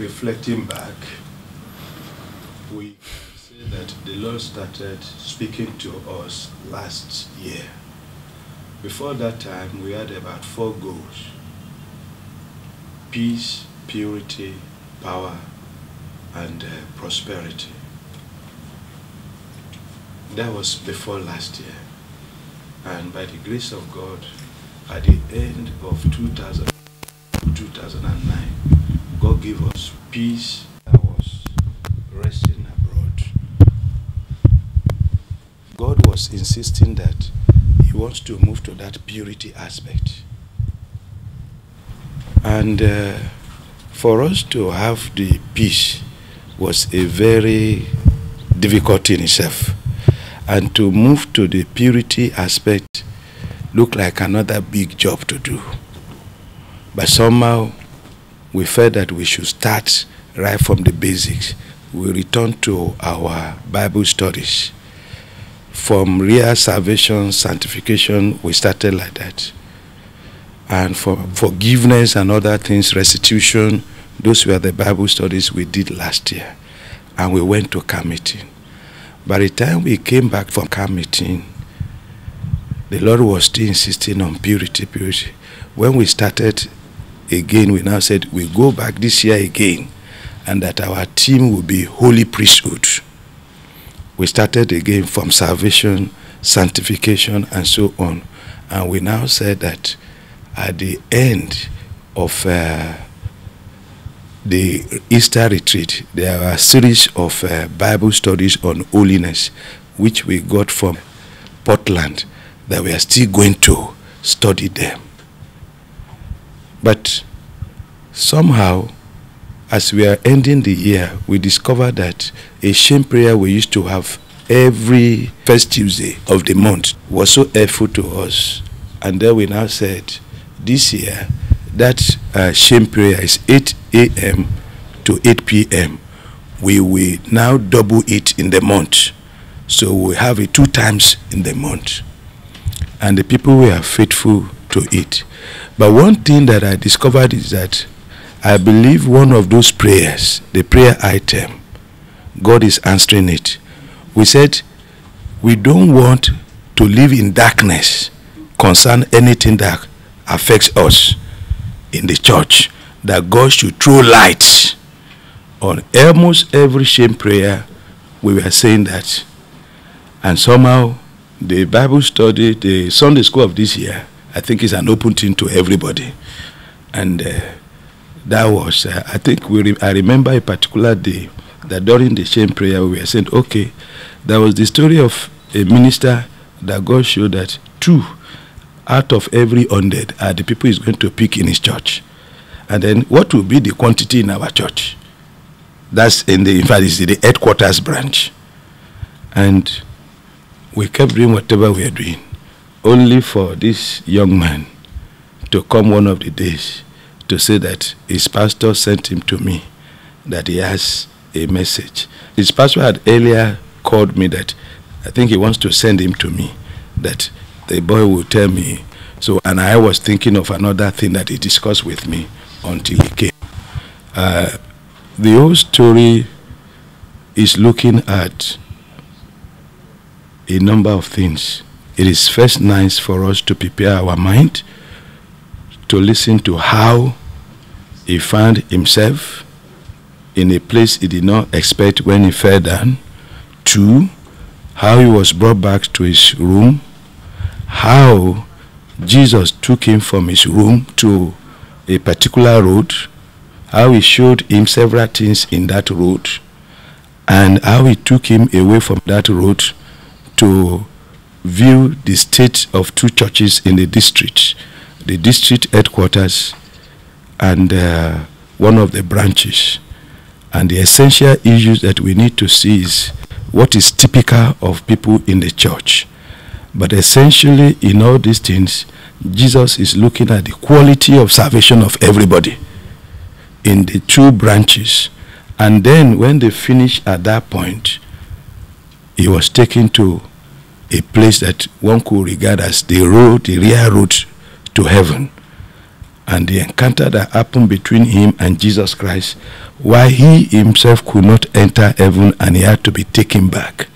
reflecting back, we can say that the Lord started speaking to us last year. Before that time, we had about 4 goals: peace, purity, power, and prosperity. That was before last year. And by the grace of God, at the end of 2009, God gave us peace. I was resting abroad. God was insisting that He wants to move to that purity aspect. And for us to have the peace was a very difficult in itself. And to move to the purity aspect looked like another big job to do. But somehow we felt that we should start right from the basics. We returned to our Bible studies. From real salvation, sanctification, we started like that. And for forgiveness and other things, restitution, those were the Bible studies we did last year. And we went to camp meeting. By the time we came back from camp meeting, the Lord was still insisting on purity, purity. When we started again, we now said we go back this year again, and that our team will be holy priesthood. We started again from salvation, sanctification, and so on. And we now said that at the end of the Easter retreat, there are a series of Bible studies on holiness, which we got from Portland, that we are still going to study them. But somehow, as we are ending the year, we discovered that a shame prayer we used to have every first Tuesday of the month was so helpful to us. And then we now said, this year, that shame prayer is 8 a.m. to 8 p.m. We will now double it in the month. So we have it 2 times in the month. And the people were faithful to it. But one thing that I discovered is that I believe one of those prayers, the prayer item, God is answering it. We said we don't want to live in darkness concern anything that affects us in the church, that God should throw light on almost every shame prayer. We were saying that. And somehow the Bible study, the Sunday school of this year, I think is an open thing to everybody. And that was, I think I remember a particular day that during the shame prayer we were saying, okay, there was the story of a minister that God showed that 2 out of every 100 are the people he's going to pick in his church. And then what will be the quantity in our church? That's in fact, it's the headquarters branch. And we kept doing whatever we are doing, only for this young man to come one of the days to say that his pastor sent him to me, that he has a message. His pastor had earlier called me that I think he wants to send him to me, that the boy will tell me. So, and I was thinking of another thing that he discussed with me until he came. The whole story is looking at a number of things. It is first nice for us to prepare our mind to listen to how he found himself in a place he did not expect when he fell down. 2, how he was brought back to his room, how Jesus took him from his room to a particular road, how he showed him several things in that road, and how he took him away from that road to view the state of 2 churches in the district headquarters and one of the branches. And the essential issues that we need to see is what is typical of people in the church. But essentially, in all these things, Jesus is looking at the quality of salvation of everybody in the 2 branches. And then when they finished at that point, he was taken to a place that one could regard as the road, the real road to heaven. and the encounter that happened between him and Jesus Christ, why he himself could not enter heaven and he had to be taken back.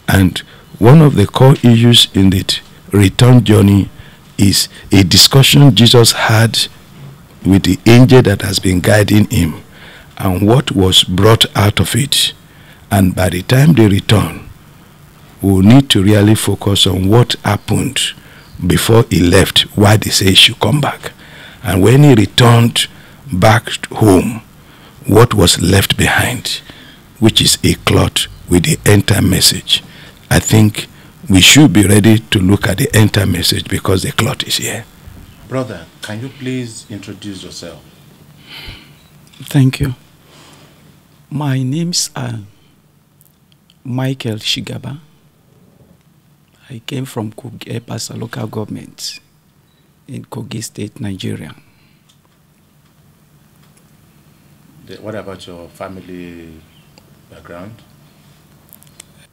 And one of the core issues in the return journey is a discussion Jesus had with the angel that has been guiding him and what was brought out of it. And by the time they return, we'll need to really focus on what happened before he left, why they say he should come back. And when he returned back home, what was left behind, which is a cloth with the enter message. I think we should be ready to look at the enter message because the cloth is here. Brother, can you please introduce yourself? Thank you. My name's Michael Shugaba. I came from Kogi, Pastor local government in Kogi State, Nigeria. What about your family background?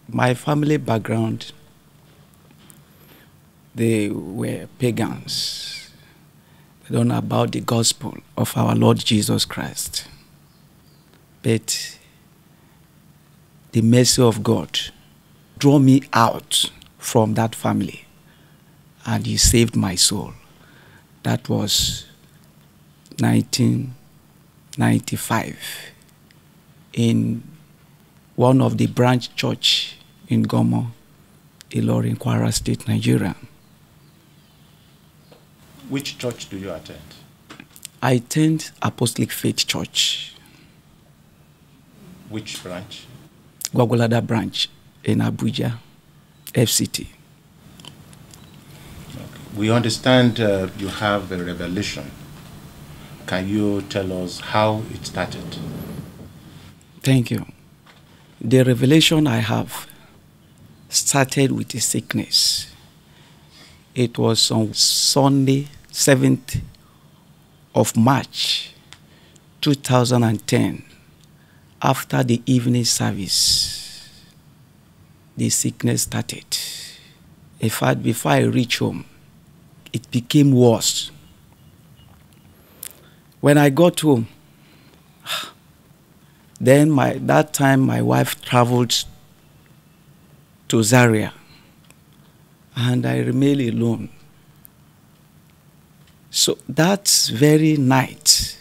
My family background, they were pagans. They don't know about the gospel of our Lord Jesus Christ. But the mercy of God drew me out from that family, and he saved my soul. That was 1995 in one of the branch church in Gomo, Ilorin, Kwara State, Nigeria. Which church do you attend? I attend Apostolic Faith Church. Which branch? Gwagwalada branch in Abuja, FCT. Okay. We understand you have a revelation. Can you tell us how it started? Thank you. The revelation I have started with a sickness. It was on Sunday, 7th of March, 2010, after the evening service. The sickness started. In fact, before I reached home, it became worse. When I got home, then that time my wife traveled to Zaria, and I remained alone. So that very night,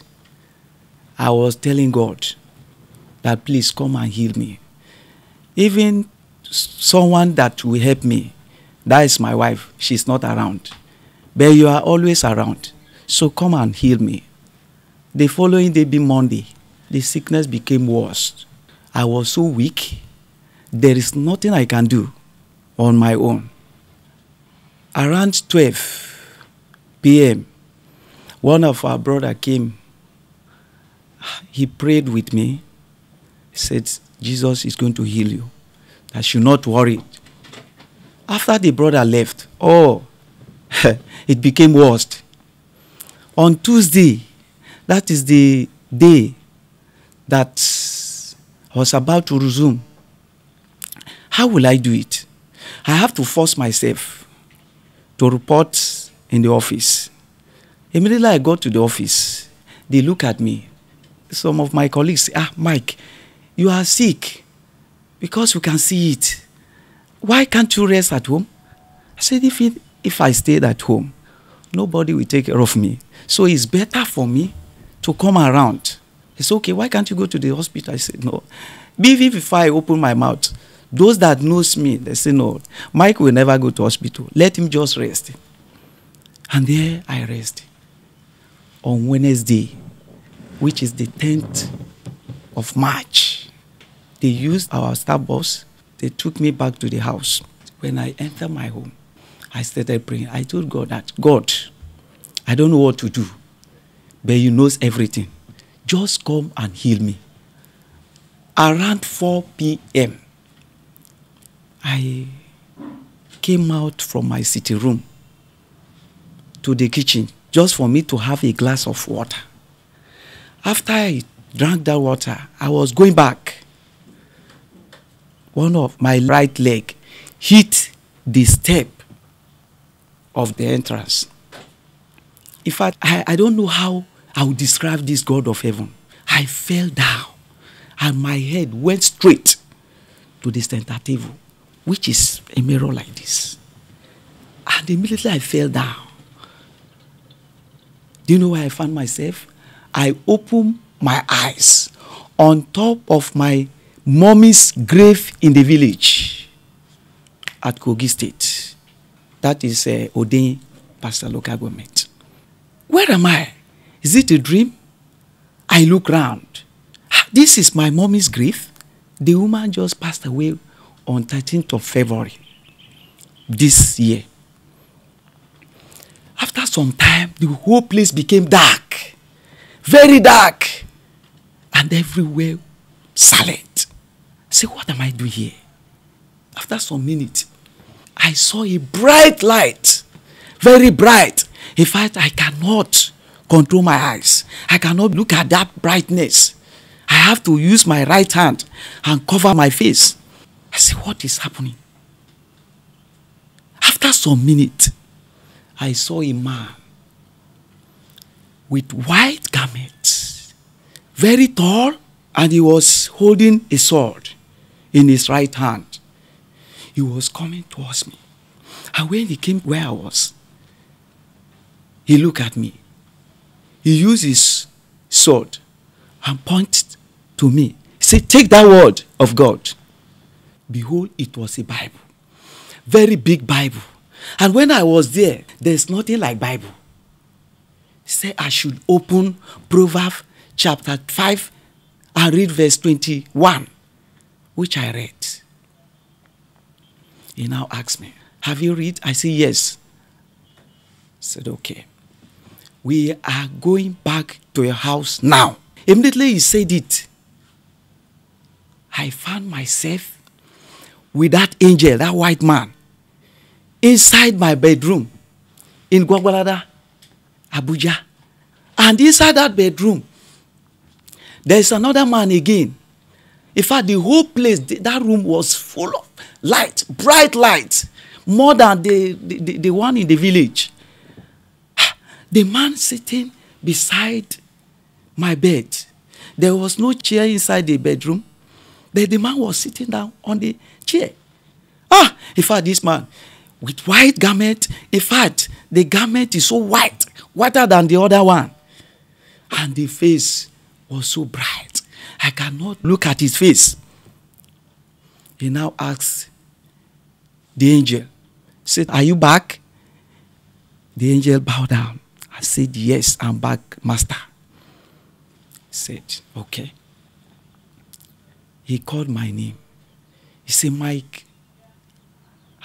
I was telling God that please come and heal me. Even someone that will help me, that is my wife, she's not around. But you are always around, so come and heal me. The following day, being Monday, the sickness became worse. I was so weak, there is nothing I can do on my own. Around 12 p.m., one of our brother came. He prayed with me. He said, Jesus is going to heal you. I should not worry. After the brother left, it became worse. On Tuesday, that is the day that I was about to resume. How will I do it? I have to force myself to report in the office. Immediately I got to the office, they look at me. Some of my colleagues say, Mike, you are sick because we can see it. Why can't you rest at home? I said, if I stayed at home, nobody will take care of me. So it's better for me to come around. It's okay, why can't you go to the hospital? I said, no. Even if I open my mouth, those that knows me, they say, no, Mike will never go to hospital. Let him just rest. And there I rest. On Wednesday, which is the 10th of March, they used our staff bus. They took me back to the house. When I entered my home, I started praying. I told God that, God, I don't know what to do, but He knows everything. Just come and heal me. Around 4 p.m., I came out from my sitting room to the kitchen just for me to have a glass of water. After I drank that water, I was going back. One of my right leg hit the step of the entrance. In fact, I don't know how I would describe this God of heaven. I fell down and my head went straight to the center table, which is a mirror like this. And immediately I fell down. Do you know where I found myself? I opened my eyes on top of my mommy's grave in the village at Kogi State. That is Oden Pastor Local Government. Where am I? Is it a dream? I look round. This is my mommy's grave. The woman just passed away on 13th of February this year. After some time, the whole place became dark. Very dark. And everywhere silent. I said, what am I doing here? After some minutes, I saw a bright light. Very bright. In fact, I cannot control my eyes. I cannot look at that brightness. I have to use my right hand and cover my face. I said, what is happening? After some minutes, I saw a man with white garments, very tall, and he was holding a sword in his right hand. He was coming towards me. And when he came where I was, he looked at me. He used his sword and pointed to me. He said, take that word of God. Behold, it was a Bible. Very big Bible. And when I was there, there's nothing like Bible. He said I should open Proverbs chapter 5 and read verse 21, which I read. He now asked me, have you read? I said, yes. I said, okay. We are going back to your house now. Immediately he said it. I found myself with that angel, that white man, inside my bedroom in Gwagwalada, Abuja. And inside that bedroom, there's another man again. In fact, the whole place, that room was full of light, bright light, more than the one in the village. The man sitting beside my bed. There was no chair inside the bedroom. But the man was sitting down on the chair. In fact, this man with white garment. In fact, the garment is so white, whiter than the other one. And the face was so bright. I cannot look at his face. He now asks the angel, said, are you back? The angel bowed down. I said, yes, I'm back, master. He said, okay. He called my name. He said, Mike.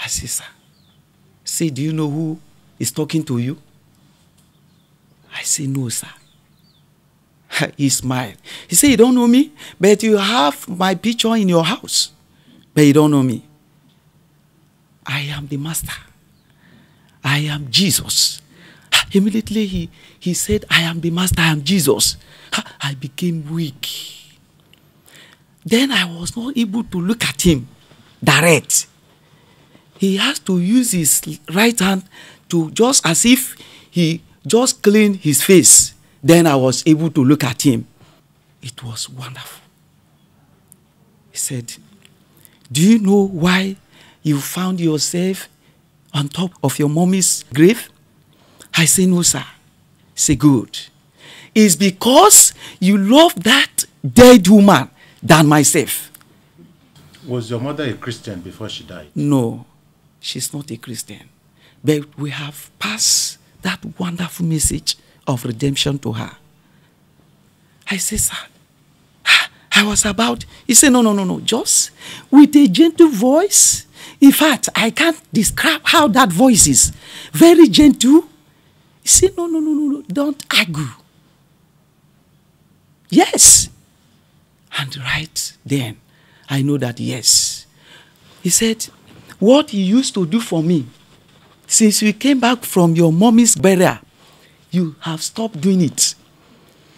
I said, sir. He said, do you know who is talking to you? I said, no, sir. He smiled. He said, you don't know me, but you have my picture in your house. But you don't know me. I am the master. I am Jesus. Immediately he said, I am the master, I am Jesus. I became weak. Then I was not able to look at him direct. He has to use his right hand to just as if he just cleaned his face. Then I was able to look at him. It was wonderful. He said, do you know why you found yourself on top of your mommy's grave? I say, no, sir. Say, good. It's because you love that dead woman than myself. Was your mother a Christian before she died? No, she's not a Christian. But we have passed that wonderful message of redemption to her. I say, sir, I was about, he said, no, just with a gentle voice. In fact, I can't describe how that voice is. Very gentle. He said, no, don't argue. Yes. And right then, I know that yes. He said, what he used to do for me, since you came back from your mommy's burial, you have stopped doing it.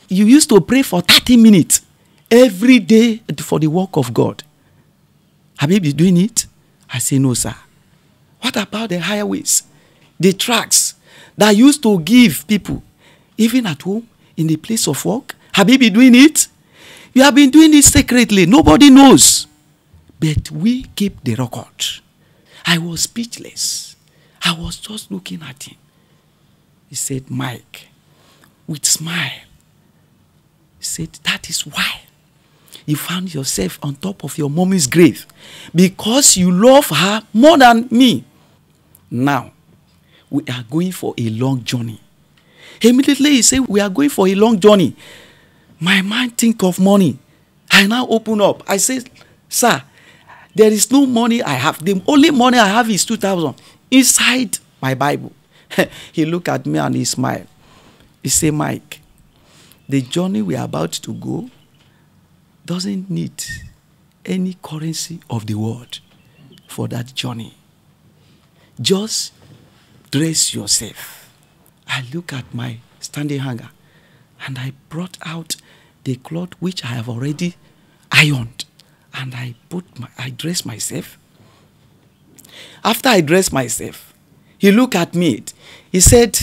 You used to pray for 30 minutes every day for the work of God. Have you been doing it? I say, no, sir. What about the highways, the tracts that used to give people even at home, in the place of work. Have you been doing it? You have been doing it secretly. Nobody knows. But we keep the record. I was speechless. I was just looking at him. He said, Mike, with smile. He said, that is why you found yourself on top of your mommy's grave. Because you love her more than me. Now, we are going for a long journey. Immediately he said, we are going for a long journey. My mind think of money. I now open up. I said, sir, there is no money I have. The only money I have is 2,000 inside my Bible. He looked at me and he smiled. He said, Mike, the journey we are about to go doesn't need any currency of the world for that journey. Just dress yourself. I look at my standing hanger and I brought out the cloth which I have already ironed, and I dressed myself. After I dressed myself, he looked at me. He said,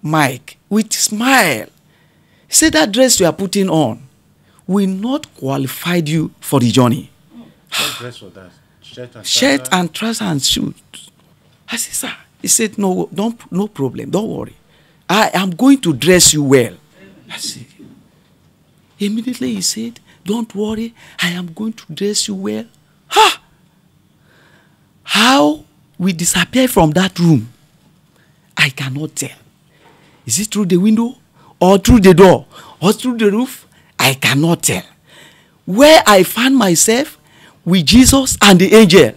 Mike, with smile, he said, that dress you are putting on will not qualify you for the journey. What dress was that? Shirt and trousers and shoes. I said, sir. He said, no problem, don't worry. I am going to dress you well. I said, immediately he said, don't worry, I am going to dress you well. Ha! How we disappear from that room, I cannot tell. Is it through the window or through the door or through the roof? I cannot tell. Where I found myself with Jesus and the angel, it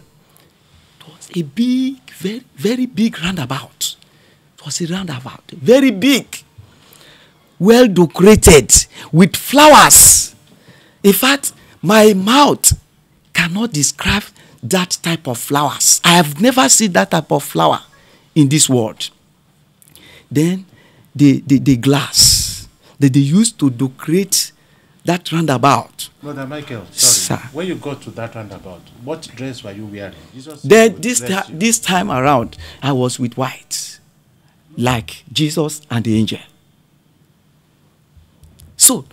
was a big, very, very big roundabout. It was a roundabout, very big, well decorated with flowers. In fact, my mouth cannot describe that type of flowers. I have never seen that type of flower in this world. Then the glass that they used to decorate that roundabout. Brother Michael, sorry. Sir. When you got to that roundabout, what dress were you wearing? Then this time around, I was with white, like Jesus and the angel. So,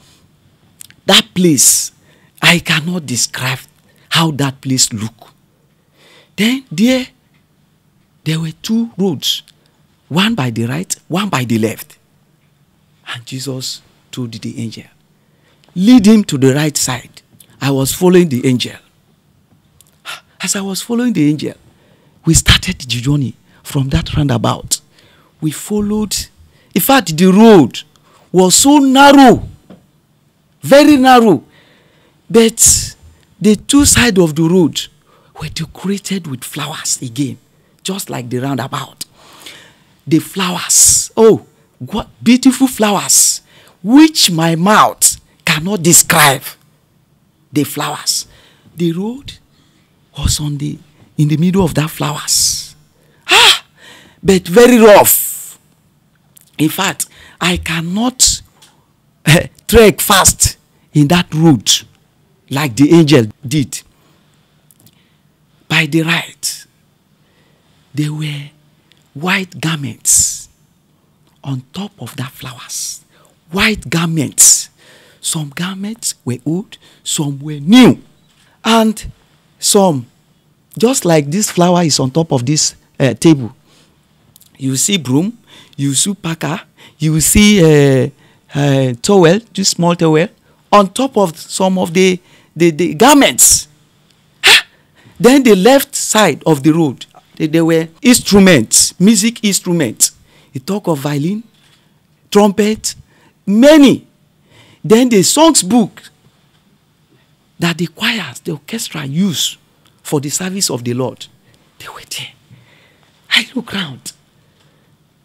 that place, I cannot describe how that place looked. Then there were two roads, one by the right, one by the left. And Jesus told the angel, lead him to the right side. I was following the angel. As I was following the angel, we started the journey from that roundabout. We followed. In fact, the road was so narrow, very narrow, but the two sides of the road were decorated with flowers again, just like the roundabout. The flowers, oh, what beautiful flowers, which my mouth cannot describe. The flowers. The road was in the middle of that flowers. But very rough. In fact, I cannot trek fast in that road like the angel did. By the right, there were white garments on top of that flowers. White garments. Some garments were old, some were new. And some, just like this flower is on top of this table, you see broom, you see packer, you see towel, this small towel, on top of some of the garments. Then the left side of the road, there were instruments, music instruments. You talk of violin, trumpet, many. Then the songs book that the choirs, the orchestra use for the service of the Lord, they were there. I look around.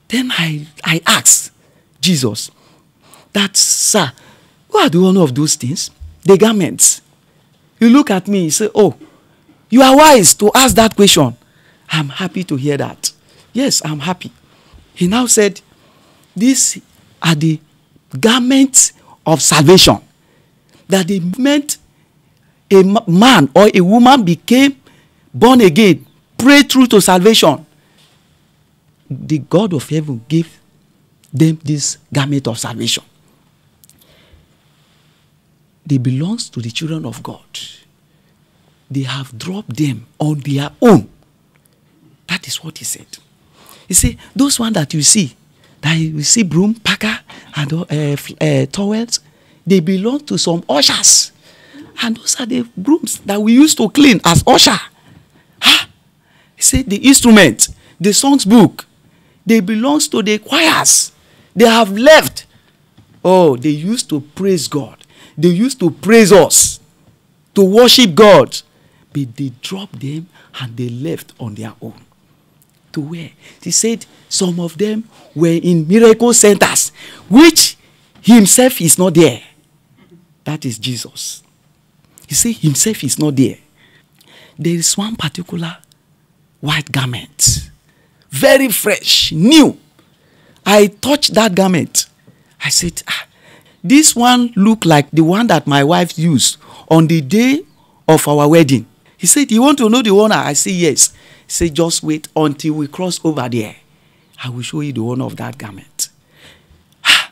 Then I asked Jesus that, sir, what are the one of those things? The garments. You look at me, you say, oh, you are wise to ask that question. I'm happy to hear that. Yes, I'm happy. He now said, these are the garments of salvation. That the moment a man or a woman became born again, pray through to salvation, the God of heaven gave them this garment of salvation. They belongs to the children of God. They have dropped them on their own. That is what he said. He said, those ones that you see broom, packer, and towels, they belong to some ushers. And those are the brooms that we used to clean as usher. He said, the instrument, the songs book, they belongs to the choirs. They have left. Oh, they used to praise God. They used to praise us, to worship God. But they dropped them and they left on their own. To where? He said some of them were in miracle centers, which himself is not there. That is Jesus. He said himself is not there. There is one particular white garment, very fresh, new. I touched that garment. I said, this one look like the one that my wife used on the day of our wedding. He said, you want to know the owner? I said, yes. He said, just wait until we cross over there. I will show you the owner of that garment.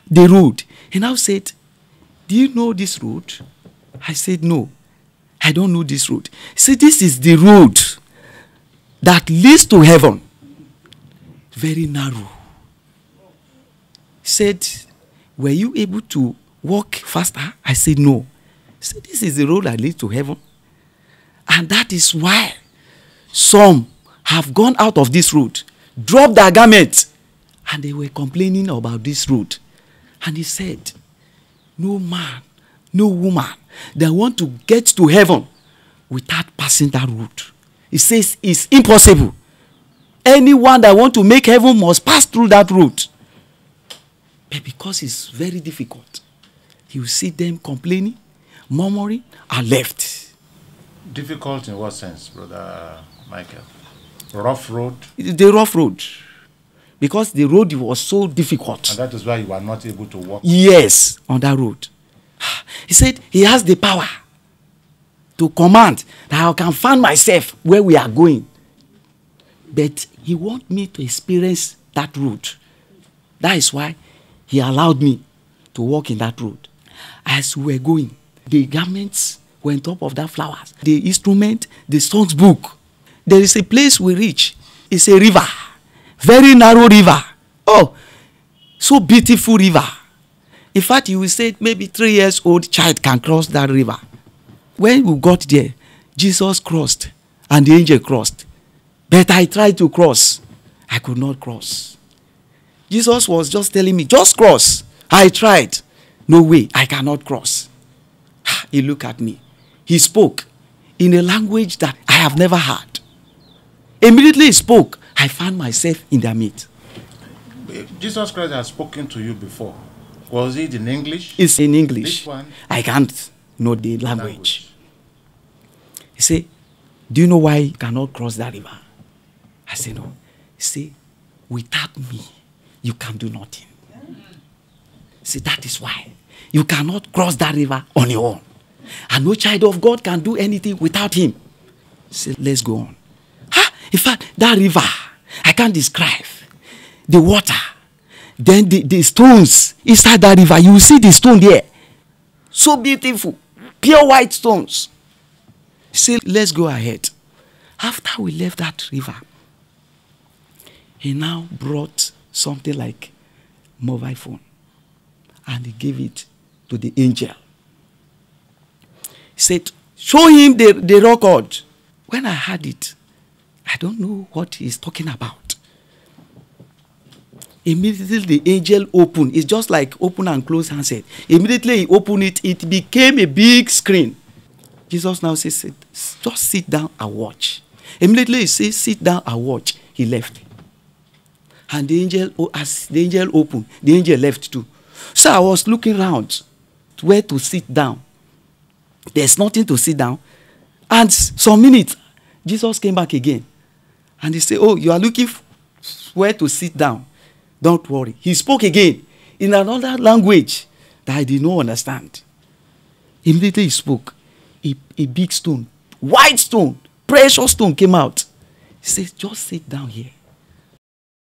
The road. He now said, do you know this road? I said, no, I don't know this road. He said, this is the road that leads to heaven. Very narrow. He said, were you able to walk faster? I said, no. He said, this is the road that leads to heaven. And that is why some have gone out of this road, dropped their garments, and they were complaining about this road. And he said, no man, no woman that want to get to heaven without passing that road. He says it's impossible. Anyone that want to make heaven must pass through that road. But because it's very difficult, you see them complaining, murmuring, and left. Difficult in what sense, Brother Michael? Rough road? The rough road. Because the road was so difficult. And that is why you were not able to walk? Yes, on that road. He said he has the power to command that I can find myself where we are going. But he wants me to experience that road. That is why he allowed me to walk in that road. As we were going, the garments were on top of that flowers. The instrument, the songs book. There is a place we reach. It's a river. Very narrow river. Oh, so beautiful river. In fact, you will say maybe 3 years old child can cross that river. When we got there, Jesus crossed and the angel crossed. But I tried to cross. I could not cross. Jesus was just telling me, just cross. I tried. No way, I cannot cross. He looked at me. He spoke in a language that I have never heard. Immediately he spoke. I found myself in their midst. Jesus Christ has spoken to you before. Was it in English? It's in English. This one? I can't know the language. He said, do you know why you cannot cross that river? I said, no. He said, without me, you can do nothing. He said, that is why. You cannot cross that river on your own. And no child of God can do anything without him. He said, let's go on. In fact, that river, I can't describe. The water, then the stones inside that river. You will see the stone there. So beautiful. Pure white stones. He said, let's go ahead. After we left that river, he now brought something like mobile phone. And he gave it to the angel. He said, show him the record. When I heard it, I don't know what he's talking about. Immediately the angel opened. It's just like open and close handset. Immediately he opened it. It became a big screen. Jesus now says, just sit down and watch. Immediately he says, sit down and watch. He left. And the angel, as the angel opened, the angel left too. So I was looking around where to sit down. There's nothing to sit down. And some minutes, Jesus came back again. And he said, oh, you are looking where to sit down. Don't worry. He spoke again in another language that I did not understand. Immediately he spoke. A big stone, white stone, precious stone came out. He said, just sit down here.